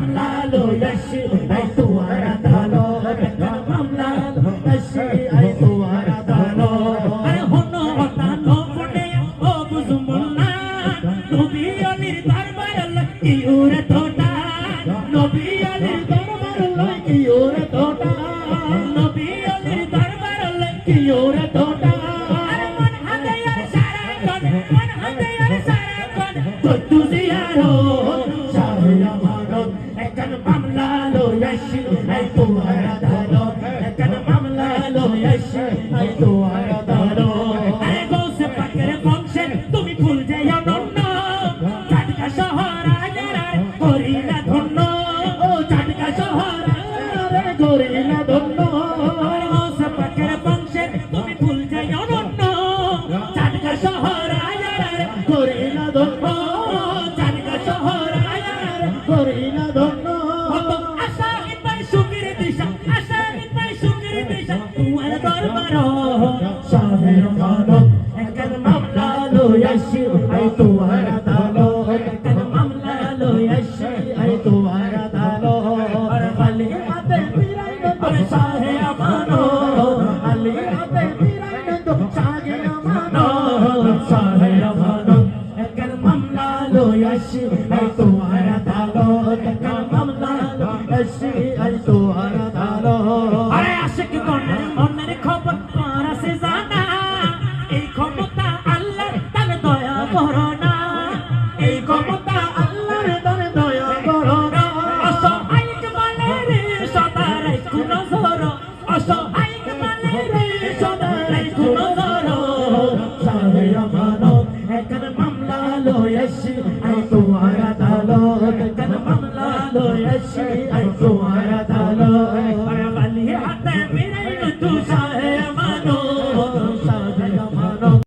মামলা লয়েছি আই তোমার আদালত এখানে মামলা লয়েছি আই তোমার আদালত আরে হনো হতা নো পড়ে ও বুঝমুল্লা নবী আলীর দরবার লাগি ওরে তোটা নবী আলীর দরবার লাগি ওরে তোটা নবী আলীর দরবার লাগি ওরে তোটা আরে মন হাতে আর সারা কোন মন হাতে আর সারা কোন কতু জিয়ারো শাহে আমানত এখানে মামলা লয়েছি আই তোমার আদালত এখানে মামলা লয়েছি আই তোমার আদালত আরে গৌসে পাকের বংশে তুমি ভুল যাও নন্ন চাটকা শহর আজার করিলা ধন্য ও চাটকা শহর আজার করিলা ধন্য আরে গৌসে পাকের বংশে তুমি ভুল যাও নন্ন চাটকা শহর আজার করিলা ধন্য চাটকা শহর আজার করিলা ধন্য আশা ইবাই সুকির দিশা আশা ইবাই সুকির দিশা তোমার দরবার শাহে আমানত এখানে মামলা লয়েছি আই তোমার আদালত এখানে মামলা লয়েছি আই তোমার আদালত আরে আলী হাতে বিরাইনত শাহে আমানত আলী হাতে বিরাইনত শাহে আমানত শাহে আমানত এখানে মামলা লয়েছি আই তোমার আদালত এখানে মামলা লয়েছি আই তোমার আদালত আরে আশিক কোনের মনের খবর তোমার আছে জানা এই ক্ষমতা আল্লাহর তার দয়া করো না এই ক্ষমতা আল্লাহর তার দয়া করো না অসহায়ক বলে রে সদারাই কোন জোর অসহায়ক বলে রে সদারাই কোন জোর শাহে আমানত এখানে মামলা লয়েছি আই তোমার আদালত এখানে মামলা লয়েছি আই তোমার আদালত